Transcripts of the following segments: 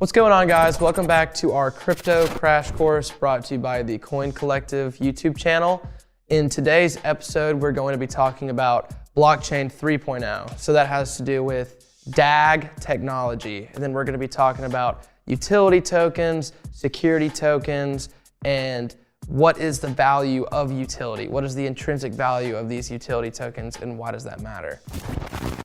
What's going on, guys? Welcome back to our crypto crash course brought to you by the Coin Collective YouTube channel. In today's episode, we're going to be talking about blockchain 3.0. So that has to do with DAG technology. And then we're going to be talking about utility tokens, security tokens, and what is the value of utility? What is the intrinsic value of these utility tokens, and why does that matter?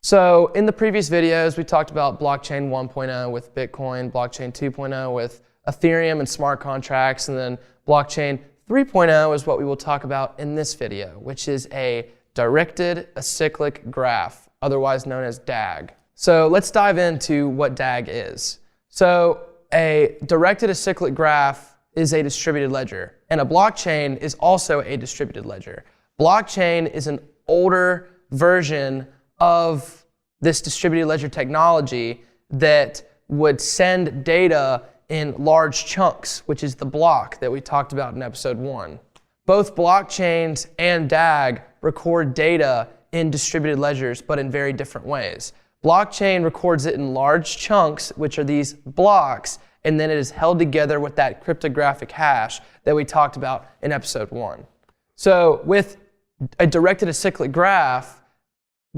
So in the previous videos, we talked about blockchain 1.0 with Bitcoin, blockchain 2.0 with Ethereum and smart contracts, and then blockchain 3.0 is what we will talk about in this video, which is a directed acyclic graph, otherwise known as DAG. So let's dive into what DAG is. So a directed acyclic graph is a distributed ledger, and a blockchain is also a distributed ledger. Blockchain is an older version of this distributed ledger technology that would send data in large chunks, which is the block that we talked about in episode 1. Both blockchains and DAG record data in distributed ledgers, but in very different ways. Blockchain records it in large chunks, which are these blocks, and then it is held together with that cryptographic hash that we talked about in episode 1. So with a directed acyclic graph,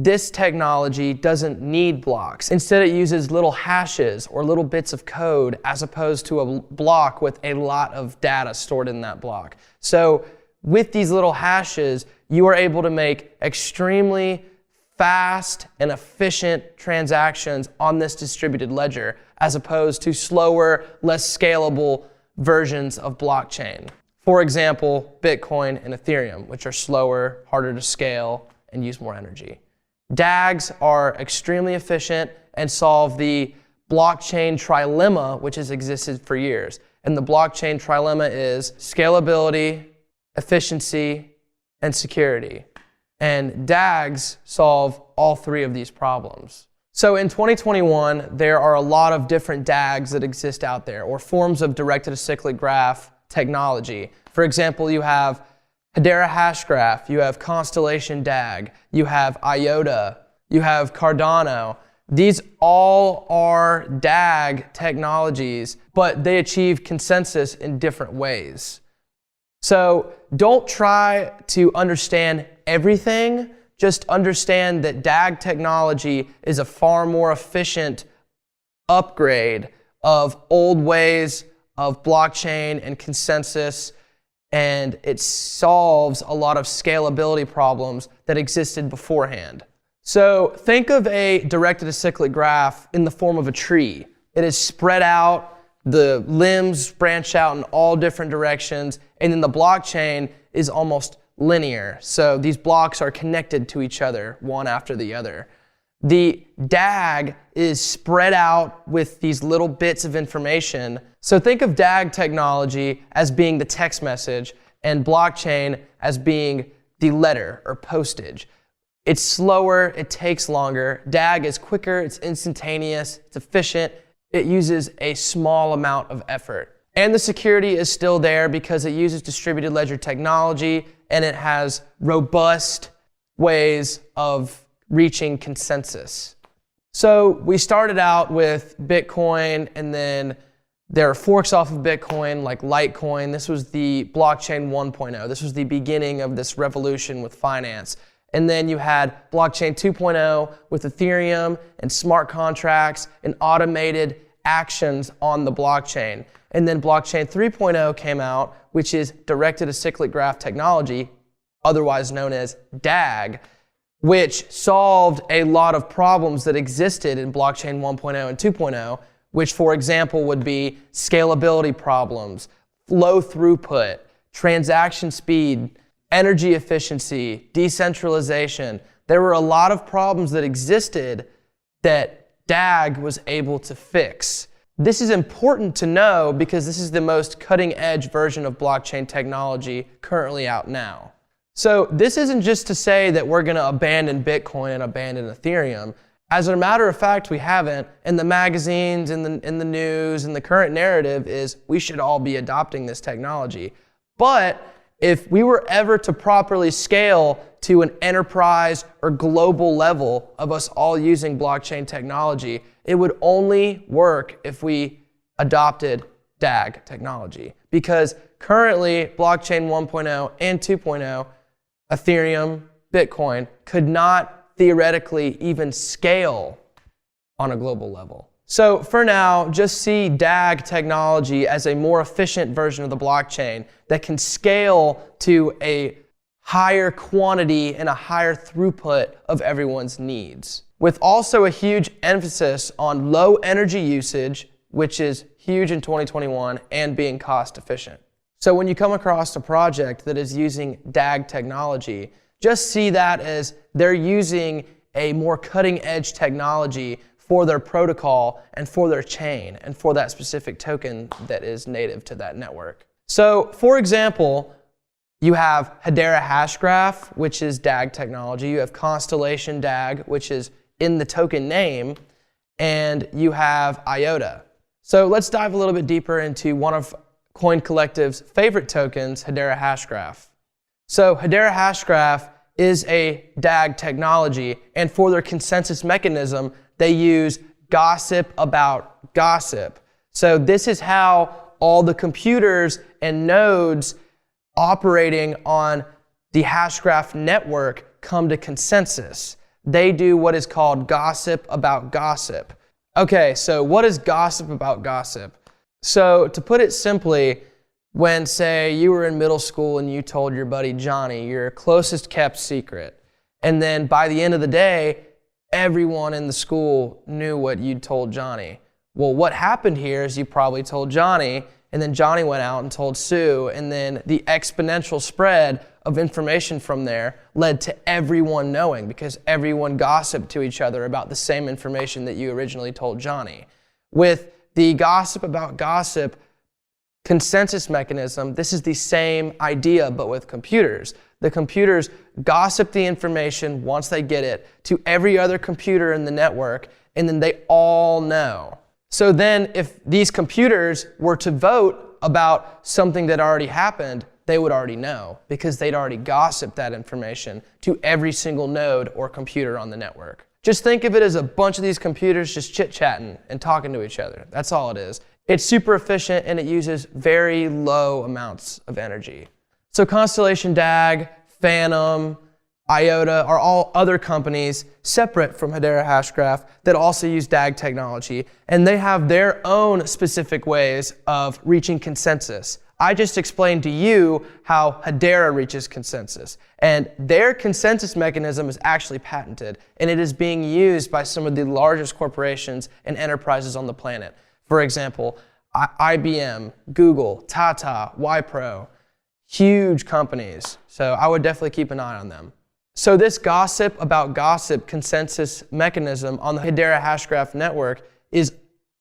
this technology doesn't need blocks. Instead, it uses little hashes or little bits of code as opposed to a block with a lot of data stored in that block. So with these little hashes, you are able to make extremely fast and efficient transactions on this distributed ledger as opposed to slower, less scalable versions of blockchain. For example, Bitcoin and Ethereum, which are slower, harder to scale, and use more energy. DAGs are extremely efficient and solve the blockchain trilemma, which has existed for years. And the blockchain trilemma is scalability, efficiency, and security. And DAGs solve all three of these problems. So in 2021, there are a lot of different DAGs that exist out there, or forms of directed acyclic graph technology. For example, you have Hedera Hashgraph, you have Constellation DAG, you have IOTA, you have Cardano. These all are DAG technologies, but they achieve consensus in different ways. So don't try to understand everything, just understand that DAG technology is a far more efficient upgrade of old ways of blockchain and consensus, and it solves a lot of scalability problems that existed beforehand. So think of a directed acyclic graph in the form of a tree. It is spread out, the limbs branch out in all different directions, and then the blockchain is almost linear. So these blocks are connected to each other, one after the other. The DAG is spread out with these little bits of information. So think of DAG technology as being the text message and blockchain as being the letter or postage. It's slower, it takes longer. DAG is quicker, it's instantaneous, it's efficient. It uses a small amount of effort. And the security is still there because it uses distributed ledger technology and it has robust ways of reaching consensus. So we started out with Bitcoin, and then there are forks off of Bitcoin like Litecoin. This was the blockchain 1.0. This was the beginning of this revolution with finance. And then you had blockchain 2.0 with Ethereum and smart contracts and automated actions on the blockchain. And then blockchain 3.0 came out, which is directed acyclic graph technology, otherwise known as DAG, which solved a lot of problems that existed in blockchain 1.0 and 2.0, which, for example, would be scalability problems, low throughput, transaction speed, energy efficiency, decentralization. There were a lot of problems that existed that DAG was able to fix. This is important to know because this is the most cutting-edge version of blockchain technology currently out now. So this isn't just to say that we're going to abandon Bitcoin and abandon Ethereum. As a matter of fact, we haven't. In the magazines, in the news, and the current narrative is we should all be adopting this technology. But if we were ever to properly scale to an enterprise or global level of us all using blockchain technology, it would only work if we adopted DAG technology. Because currently, blockchain 1.0 and 2.0, Ethereum, Bitcoin, could not theoretically even scale on a global level. So for now, just see DAG technology as a more efficient version of the blockchain that can scale to a higher quantity and a higher throughput of everyone's needs, with also a huge emphasis on low energy usage, which is huge in 2021, and being cost efficient. So when you come across a project that is using DAG technology, just see that as they're using a more cutting edge technology for their protocol and for their chain and for that specific token that is native to that network. So for example, you have Hedera Hashgraph, which is DAG technology. You have Constellation DAG, which is in the token name, and you have IOTA. So let's dive a little bit deeper into one of Coin Collective's favorite tokens, Hedera Hashgraph. So Hedera Hashgraph is a DAG technology, and for their consensus mechanism, they use gossip about gossip. So this is how all the computers and nodes operating on the Hashgraph network come to consensus. They do what is called gossip about gossip. Okay, so what is gossip about gossip? So to put it simply, when, say, you were in middle school and you told your buddy Johnny your closest kept secret, and then by the end of the day, everyone in the school knew what you'd told Johnny. Well, what happened here is you probably told Johnny, and then Johnny went out and told Sue, and then the exponential spread of information from there led to everyone knowing, because everyone gossiped to each other about the same information that you originally told Johnny. With the gossip about gossip consensus mechanism, this is the same idea, but with computers. The computers gossip the information once they get it to every other computer in the network, and then they all know. So then if these computers were to vote about something that already happened, they would already know, because they'd already gossiped that information to every single node or computer on the network. Just think of it as a bunch of these computers just chit-chatting and talking to each other. That's all it is. It's super efficient and it uses very low amounts of energy. So Constellation DAG, Phantom, IOTA are all other companies separate from Hedera Hashgraph that also use DAG technology, and they have their own specific ways of reaching consensus. I just explained to you how Hedera reaches consensus, and their consensus mechanism is actually patented, and it is being used by some of the largest corporations and enterprises on the planet. For example, IBM, Google, Tata, Wipro, huge companies. So I would definitely keep an eye on them. So this gossip about gossip consensus mechanism on the Hedera Hashgraph network is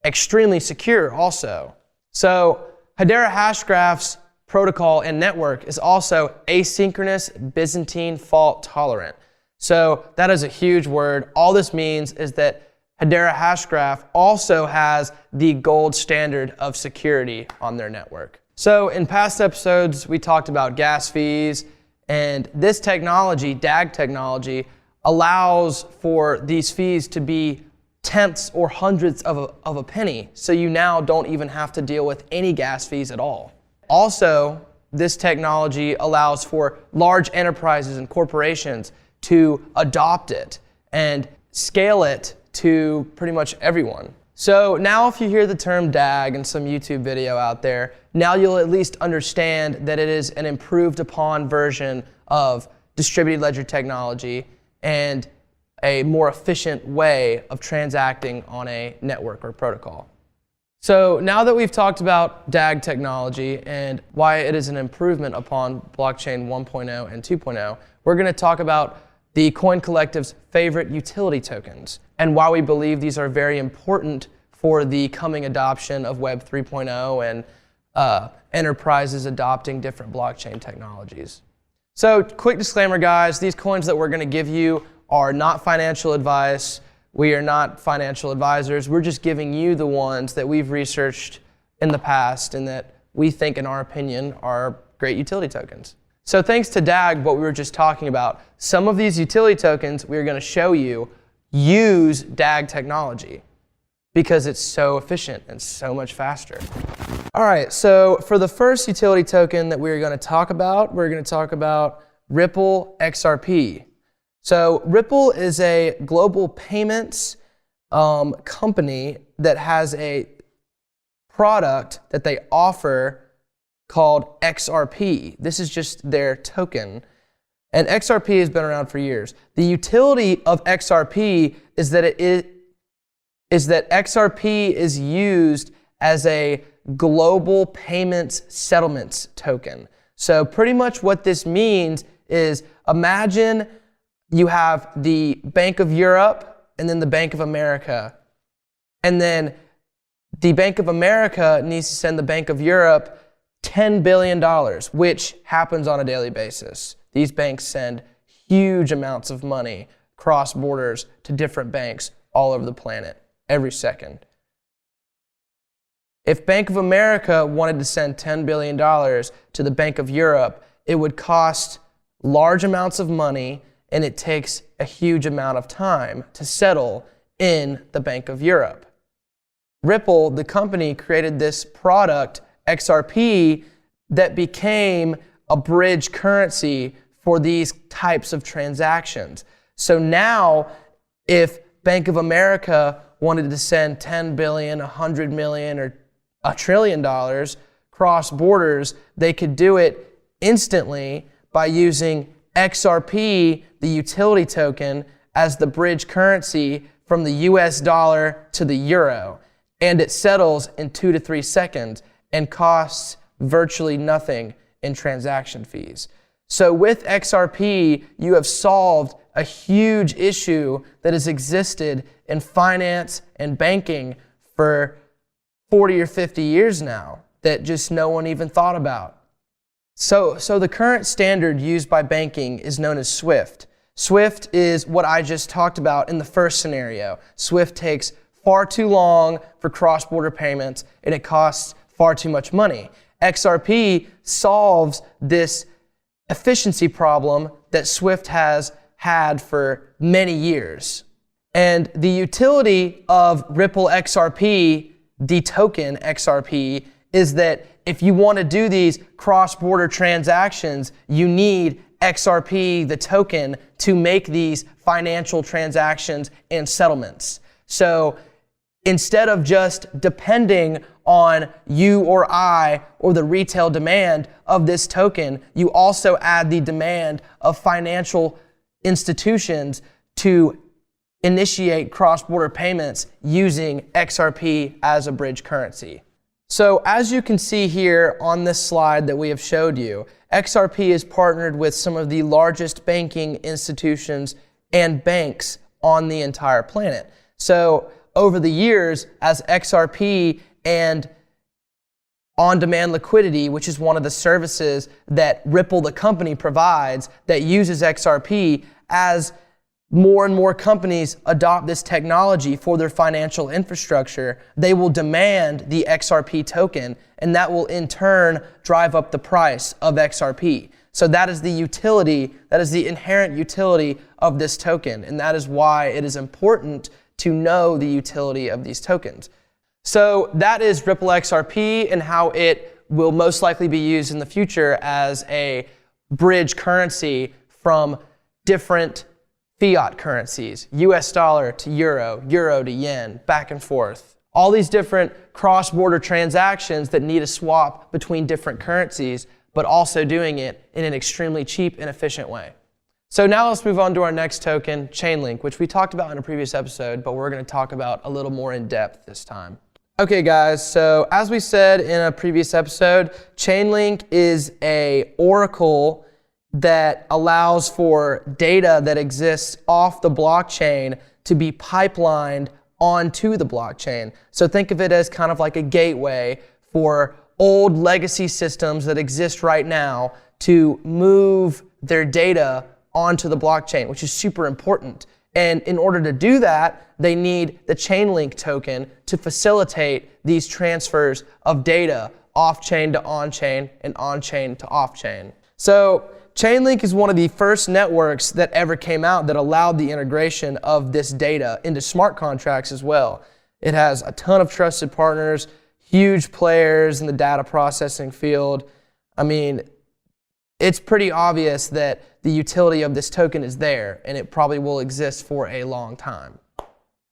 extremely secure also. So Hedera Hashgraph's protocol and network is also asynchronous Byzantine fault tolerant. So that is a huge word. All this means is that Hedera Hashgraph also has the gold standard of security on their network. So in past episodes, we talked about gas fees, and this technology, DAG technology, allows for these fees to be tenths or hundredths of a penny, so you now don't even have to deal with any gas fees at all. Also, this technology allows for large enterprises and corporations to adopt it and scale it to pretty much everyone. So now if you hear the term DAG in some YouTube video out there, now you'll at least understand that it is an improved upon version of distributed ledger technology and a more efficient way of transacting on a network or protocol. So now that we've talked about DAG technology and why it is an improvement upon blockchain 1.0 and 2.0, we're going to talk about the Coin Collective's favorite utility tokens and why we believe these are very important for the coming adoption of Web 3.0 and enterprises adopting different blockchain technologies. So quick disclaimer, guys, these coins that we're going to give you are not financial advice. We are not financial advisors. We're just giving you the ones that we've researched in the past and that we think, in our opinion, are great utility tokens. So thanks to DAG, what we were just talking about, some of these utility tokens we're going to show you use DAG technology because it's so efficient and so much faster. All right, so for the first utility token that we're going to talk about, Ripple XRP. So Ripple is a global payments company that has a product that they offer called XRP. This is just their token. And XRP has been around for years. The utility of XRP is that XRP is used as a global payments settlements token. So pretty much what this means is, imagine you have the Bank of Europe and then the Bank of America. And then the Bank of America needs to send the Bank of Europe $10 billion, which happens on a daily basis. These banks send huge amounts of money cross borders to different banks all over the planet every second. If Bank of America wanted to send $10 billion to the Bank of Europe, it would cost large amounts of money, and it takes a huge amount of time to settle in the Bank of Europe. Ripple, the company, created this product, XRP, that became a bridge currency for these types of transactions. So now, if Bank of America wanted to send 10 billion, 100 million, or $1 trillion cross borders, they could do it instantly by using XRP, the utility token, as the bridge currency from the US dollar to the euro. And it settles in 2 to 3 seconds and costs virtually nothing in transaction fees. So with XRP, you have solved a huge issue that has existed in finance and banking for 40 or 50 years now that just no one even thought about. So the current standard used by banking is known as SWIFT. SWIFT is what I just talked about in the first scenario. SWIFT takes far too long for cross-border payments, and it costs far too much money. XRP solves this efficiency problem that SWIFT has had for many years. And the utility of Ripple XRP, the token XRP, is that if you want to do these cross-border transactions, you need XRP, the token, to make these financial transactions and settlements. So instead of just depending on you or I or the retail demand of this token, you also add the demand of financial institutions to initiate cross-border payments using XRP as a bridge currency. So as you can see here on this slide that we have showed you, XRP is partnered with some of the largest banking institutions and banks on the entire planet. So over the years, as XRP and on-demand liquidity, which is one of the services that Ripple, the company, provides that uses XRP, as more and more companies adopt this technology for their financial infrastructure, they will demand the XRP token, and that will in turn drive up the price of XRP. So that is the utility, that is the inherent utility of this token, and that is why it is important to know the utility of these tokens. So that is Ripple XRP and how it will most likely be used in the future as a bridge currency from different fiat currencies, US dollar to euro, euro to yen, back and forth. All these different cross-border transactions that need a swap between different currencies, but also doing it in an extremely cheap and efficient way. So now let's move on to our next token, Chainlink, which we talked about in a previous episode, but we're going to talk about a little more in depth this time. Okay guys, so as we said in a previous episode, Chainlink is an oracle that allows for data that exists off the blockchain to be pipelined onto the blockchain. So think of it as kind of like a gateway for old legacy systems that exist right now to move their data onto the blockchain, which is super important. And in order to do that, they need the Chainlink token to facilitate these transfers of data off-chain to on-chain and on-chain to off-chain. So Chainlink is one of the first networks that ever came out that allowed the integration of this data into smart contracts as well. It has a ton of trusted partners, huge players in the data processing field. I mean, it's pretty obvious that the utility of this token is there, and it probably will exist for a long time.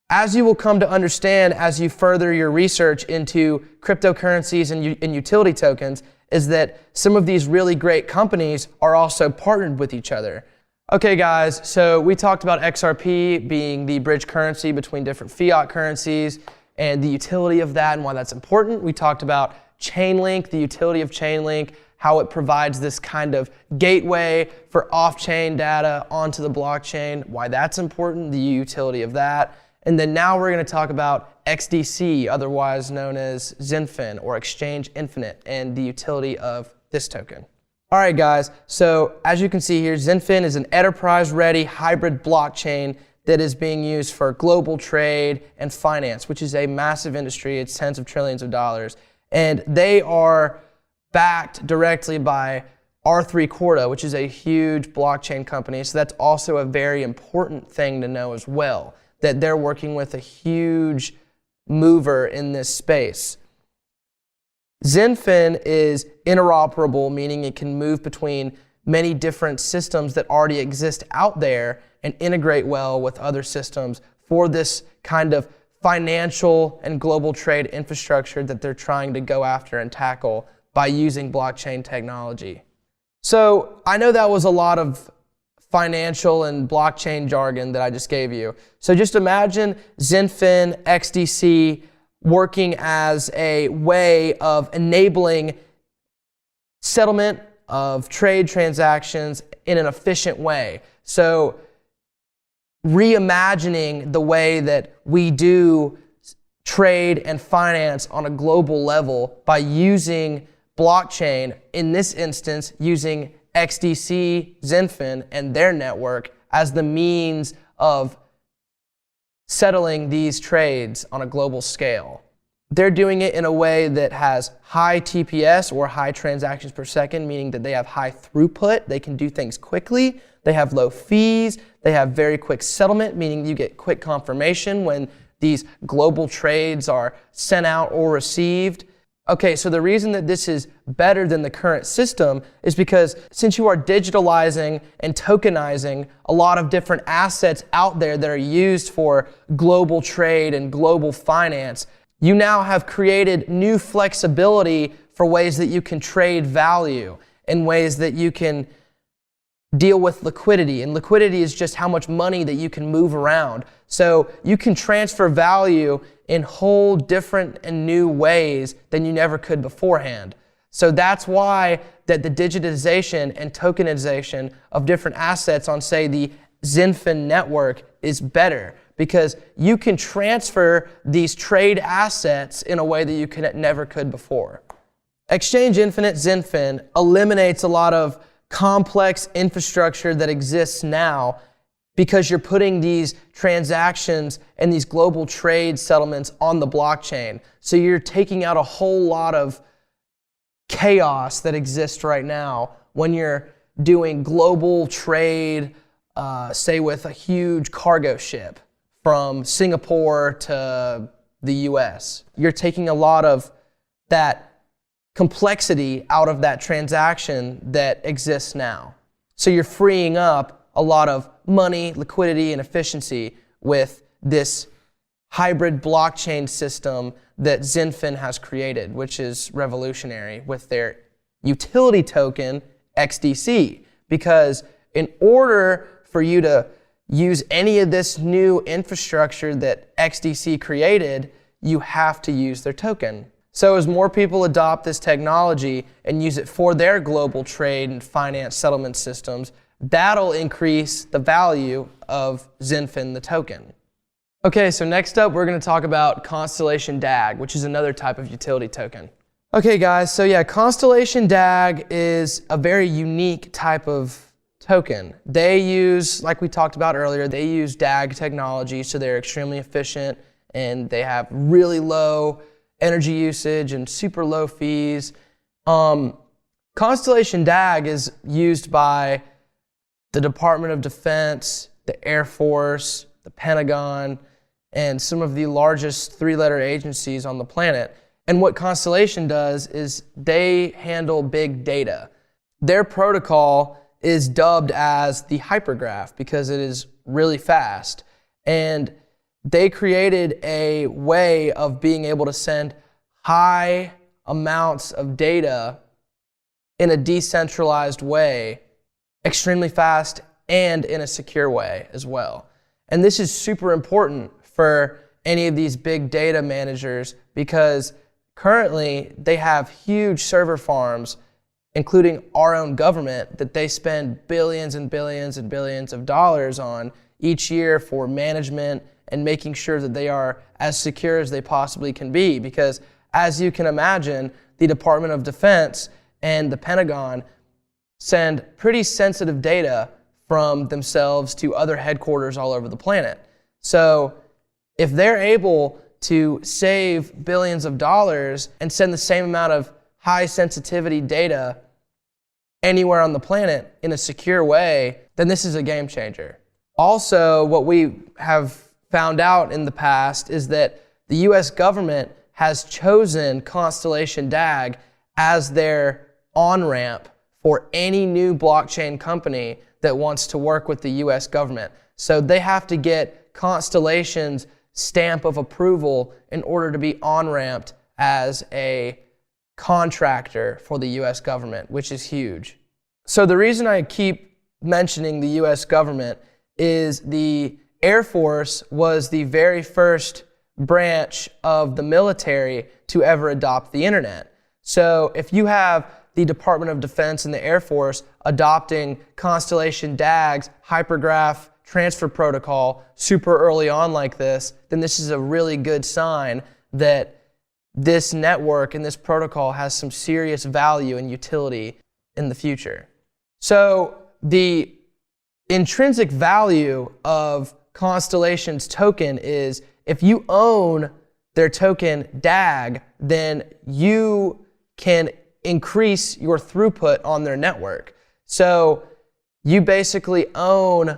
As you will come to understand as you further your research into cryptocurrencies and utility tokens, is that some of these really great companies are also partnered with each other. Okay guys, so we talked about XRP being the bridge currency between different fiat currencies and the utility of that and why that's important. We talked about Chainlink, the utility of Chainlink, how it provides this kind of gateway for off-chain data onto the blockchain, why that's important, the utility of that. And then now we're going to talk about XDC, otherwise known as XinFin or Exchange Infinite, and the utility of this token. All right, guys, so as you can see here, XinFin is an enterprise-ready hybrid blockchain that is being used for global trade and finance, which is a massive industry. It's tens of trillions of dollars. And they are backed directly by R3 Corda, which is a huge blockchain company. So that's also a very important thing to know as well, that they're working with a huge mover in this space. XinFin is interoperable, meaning it can move between many different systems that already exist out there and integrate well with other systems for this kind of financial and global trade infrastructure that they're trying to go after and tackle by using blockchain technology. So I know that was a lot of financial and blockchain jargon that I just gave you. So just imagine XinFin, XDC working as a way of enabling settlement of trade transactions in an efficient way. So reimagining the way that we do trade and finance on a global level by using blockchain, in this instance using XDC, XinFin, and their network as the means of settling these trades on a global scale. They're doing it in a way that has high TPS, or high transactions per second, meaning that they have high throughput. They can do things quickly. They have low fees. They have very quick settlement, meaning you get quick confirmation when these global trades are sent out or received. Okay, so the reason that this is better than the current system is because since you are digitalizing and tokenizing a lot of different assets out there that are used for global trade and global finance, you now have created new flexibility for ways that you can trade value and ways that you can deal with liquidity. And liquidity is just how much money that you can move around. So you can transfer value in whole different and new ways than you never could beforehand. So that's why that the digitization and tokenization of different assets on, say, the XinFin network is better, because you can transfer these trade assets in a way that you never could before. Exchange Infinite XinFin eliminates a lot of complex infrastructure that exists now, because you're putting these transactions and these global trade settlements on the blockchain. So you're taking out a whole lot of chaos that exists right now when you're doing global trade, say with a huge cargo ship from Singapore to the US. You're taking a lot of that complexity out of that transaction that exists now. So you're freeing up a lot of money, liquidity, and efficiency with this hybrid blockchain system that XinFin has created, which is revolutionary with their utility token, XDC. Because in order for you to use any of this new infrastructure that XDC created, you have to use their token. So as more people adopt this technology and use it for their global trade and finance settlement systems, that'll increase the value of XinFin, the token. Okay, so next up we're going to talk about Constellation DAG, which is another type of utility token. Okay guys, so yeah, Constellation DAG is a very unique type of token. They use, like we talked about earlier, they use DAG technology, so they're extremely efficient and they have really low energy usage and super low fees. Constellation DAG is used by the Department of Defense, the Air Force, the Pentagon, and some of the largest 3-letter agencies on the planet. And what Constellation does is they handle big data. Their protocol is dubbed as the hypergraph because it is really fast. And they created a way of being able to send high amounts of data in a decentralized way, extremely fast, and in a secure way as well. And this is super important for any of these big data managers because currently they have huge server farms, including our own government, that they spend billions and billions and billions of dollars on each year for management and making sure that they are as secure as they possibly can be. Because as you can imagine, the Department of Defense and the Pentagon send pretty sensitive data from themselves to other headquarters all over the planet. So if they're able to save billions of dollars and send the same amount of high sensitivity data anywhere on the planet in a secure way, then this is a game changer. Also, what we have found out in the past is that the US government has chosen Constellation DAG as their on-ramp for any new blockchain company that wants to work with the US government. So they have to get Constellation's stamp of approval in order to be on-ramped as a contractor for the US government, which is huge. So the reason I keep mentioning the US government is the Air Force was the very first branch of the military to ever adopt the internet. So if you have the Department of Defense and the Air Force adopting Constellation DAG's hypergraph transfer protocol super early on like this, then this is a really good sign that this network and this protocol has some serious value and utility in the future. So the intrinsic value of Constellation's token is if you own their token DAG, then you can increase your throughput on their network. So you basically own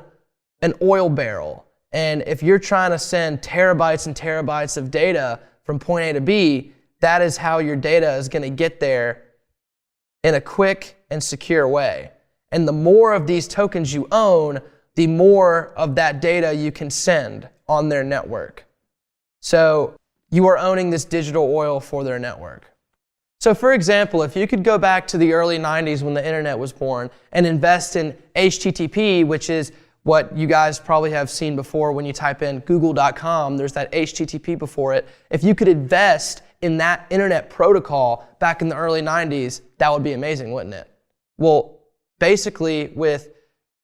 an oil barrel. And if you're trying to send terabytes and terabytes of data from point A to B, that is how your data is going to get there in a quick and secure way. And the more of these tokens you own, the more of that data you can send on their network. So you are owning this digital oil for their network. So for example, if you could go back to the early 90s when the internet was born and invest in HTTP, which is what you guys probably have seen before when you type in google.com, there's that HTTP before it. If you could invest in that internet protocol back in the early 90s, that would be amazing, wouldn't it? Well, basically with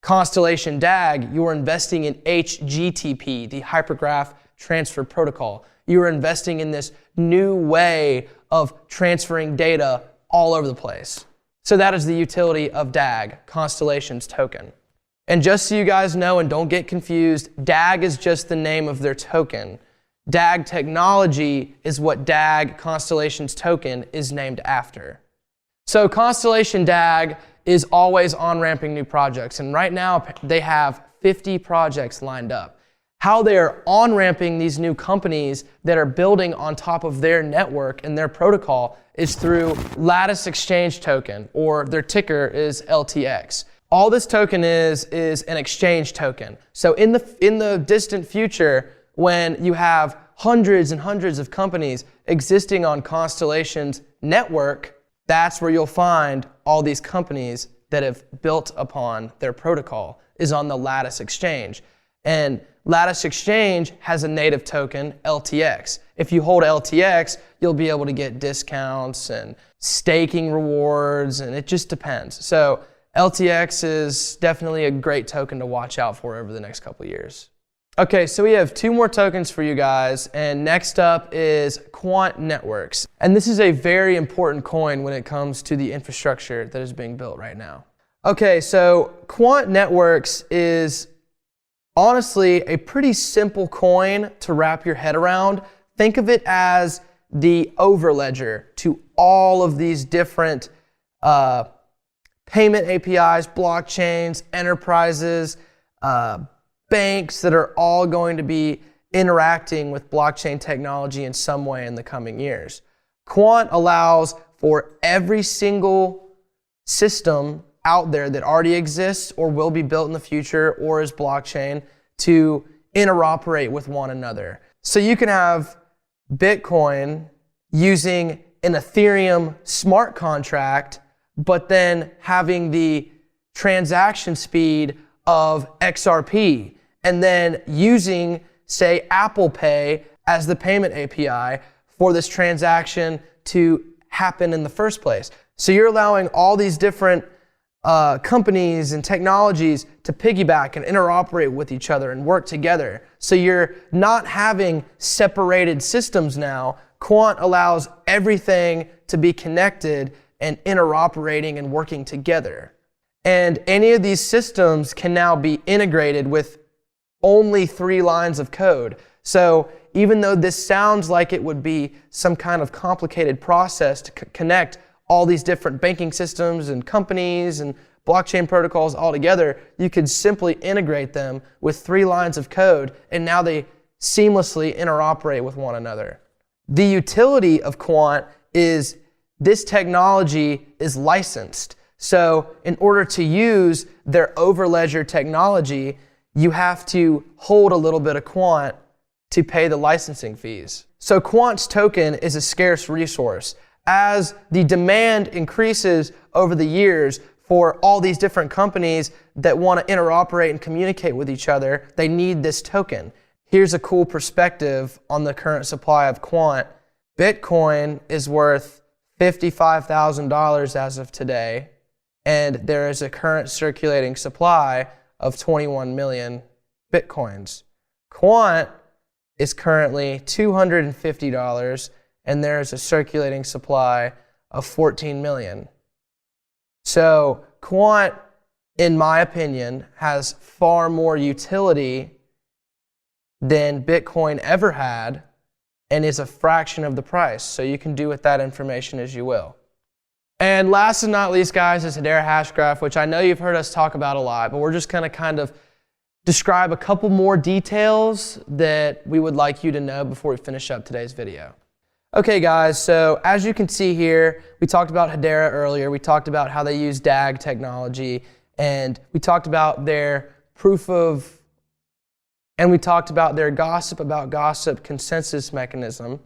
Constellation DAG, you are investing in HGTP, the Hypergraph Transfer Protocol. You are investing in this new way of transferring data all over the place. So that is the utility of DAG, Constellation's token. And just so you guys know and don't get confused, DAG is just the name of their token. DAG technology is what DAG, Constellation's token, is named after. So Constellation DAG is always on-ramping new projects, and right now they have 50 projects lined up. How they're on-ramping these new companies that are building on top of their network and their protocol is through Lattice Exchange Token, or their ticker is LTX. All this token is an exchange token. So in the distant future, when you have hundreds and hundreds of companies existing on Constellation's network, that's where you'll find all these companies that have built upon their protocol, is on the Lattice Exchange. And Lattice Exchange has a native token, LTX. If you hold LTX, you'll be able to get discounts and staking rewards, and it just depends. So LTX is definitely a great token to watch out for over the next couple of years. Okay, so we have 2 more tokens for you guys, and next up is Quant Networks. And this is a very important coin when it comes to the infrastructure that is being built right now. Okay, so Quant Networks is honestly a pretty simple coin to wrap your head around. Think of it as the overledger to all of these different payment APIs, blockchains, enterprises, banks that are all going to be interacting with blockchain technology in some way in the coming years. Quant allows for every single system out there that already exists or will be built in the future or is blockchain to interoperate with one another. So you can have Bitcoin using an Ethereum smart contract, but then having the transaction speed of XRP, and then using, say, Apple Pay as the payment API for this transaction to happen in the first place. So you're allowing all these different companies and technologies to piggyback and interoperate with each other and work together. So you're not having separated systems now. Quant allows everything to be connected and interoperating and working together. And any of these systems can now be integrated with only 3 lines of code. So even though this sounds like it would be some kind of complicated process to connect all these different banking systems and companies and blockchain protocols all together, you could simply integrate them with 3 lines of code, and now they seamlessly interoperate with one another. The utility of Quant is this technology is licensed. So in order to use their overledger technology, you have to hold a little bit of Quant to pay the licensing fees. So Quant's token is a scarce resource. As the demand increases over the years for all these different companies that want to interoperate and communicate with each other, they need this token. Here's a cool perspective on the current supply of Quant. Bitcoin is worth $55,000 as of today, and there is a current circulating supply of 21 million Bitcoins. Quant is currently $250, and there is a circulating supply of 14 million. So Quant, in my opinion, has far more utility than Bitcoin ever had and is a fraction of the price. So you can do with that information as you will. And last and not least, guys, is Hedera Hashgraph, which I know you've heard us talk about a lot, but we're just going to kind of describe a couple more details that we would like you to know before we finish up today's video. Okay, guys, so as you can see here, we talked about Hedera earlier. We talked about how they use DAG technology, and we talked about their and we talked about their gossip about gossip consensus mechanism.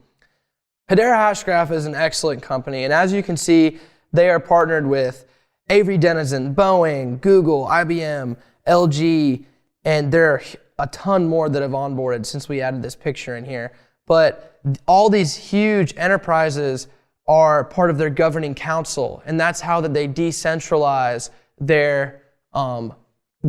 Hedera Hashgraph is an excellent company, and as you can see, they are partnered with Avery Dennison, Boeing, Google, IBM, LG, and there are a ton more that have onboarded since we added this picture in here. But all these huge enterprises are part of their governing council, and that's how that they decentralize their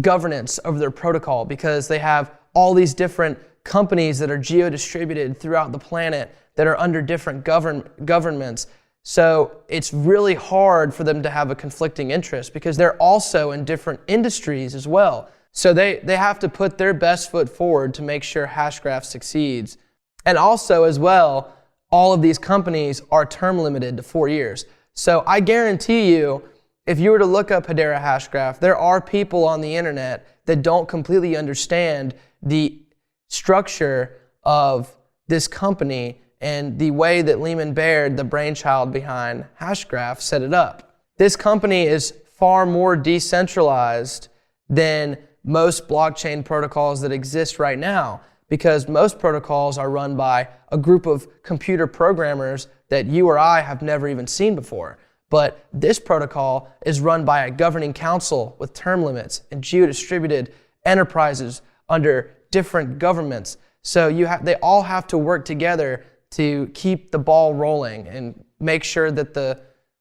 governance over their protocol, because they have all these different companies that are geo-distributed throughout the planet that are under different governments. So it's really hard for them to have a conflicting interest because they're also in different industries as well. So they have to put their best foot forward to make sure Hashgraph succeeds. And also as well, all of these companies are term limited to 4 years. So I guarantee you, if you were to look up Hedera Hashgraph, there are people on the internet that don't completely understand the structure of this company and the way that Lehman Baird, the brainchild behind Hashgraph, set it up. This company is far more decentralized than most blockchain protocols that exist right now, because most protocols are run by a group of computer programmers that you or I have never even seen before. But this protocol is run by a governing council with term limits and geo-distributed enterprises under different governments. So they all have to work together to keep the ball rolling and make sure that the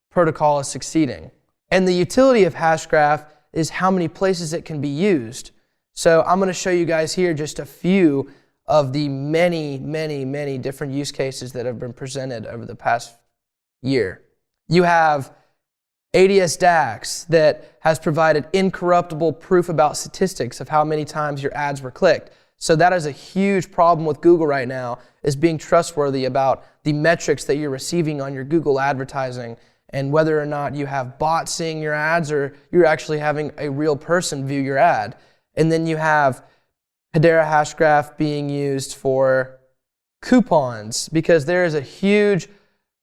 protocol is succeeding. And the utility of Hashgraph is how many places it can be used. So I'm going to show you guys here just a few of the many, many, many different use cases that have been presented over the past year. You have ADS DAX that has provided incorruptible proof about statistics of how many times your ads were clicked. So that is a huge problem with Google right now, is being trustworthy about the metrics that you're receiving on your Google advertising and whether or not you have bots seeing your ads or you're actually having a real person view your ad. And then you have Hedera hash graph being used for coupons, because there is a huge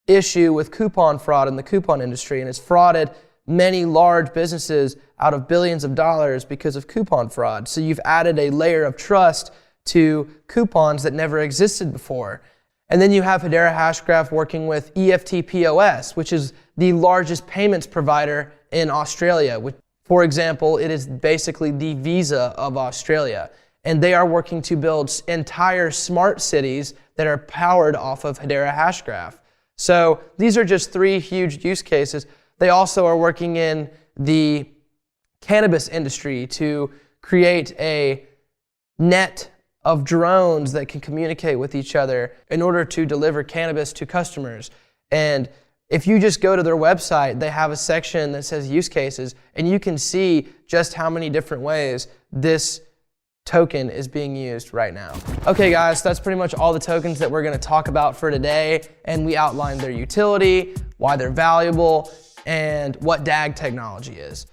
issue with coupon fraud in the coupon industry, and it's frauded many large businesses out of billions of dollars because of coupon fraud. So you've added a layer of trust to coupons that never existed before. And then you have Hedera hash graph working with EFT POS, which is the largest payments provider in Australia. For example, it is basically the Visa of Australia. And they are working to build entire smart cities that are powered off of Hedera hash graph. So these are just 3 huge use cases. They also are working in the cannabis industry to create a net of drones that can communicate with each other in order to deliver cannabis to customers. And if you just go to their website, they have a section that says use cases, and you can see just how many different ways this token is being used right now. Okay guys, that's pretty much all the tokens that we're gonna talk about for today, and we outlined their utility, why they're valuable, and what DAG technology is.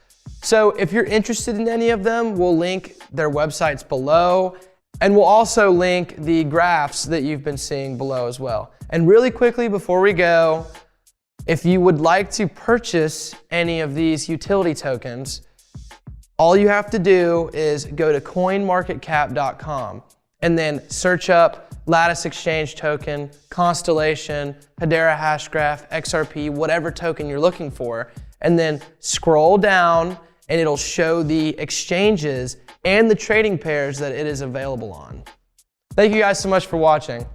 So if you're interested in any of them, we'll link their websites below, and we'll also link the graphs that you've been seeing below as well. And really quickly before we go, if you would like to purchase any of these utility tokens, all you have to do is go to coinmarketcap.com and then search up Lattice Exchange token, Constellation, Hedera hash graph, XRP, whatever token you're looking for, and then scroll down and it'll show the exchanges and the trading pairs that it is available on. Thank you guys so much for watching.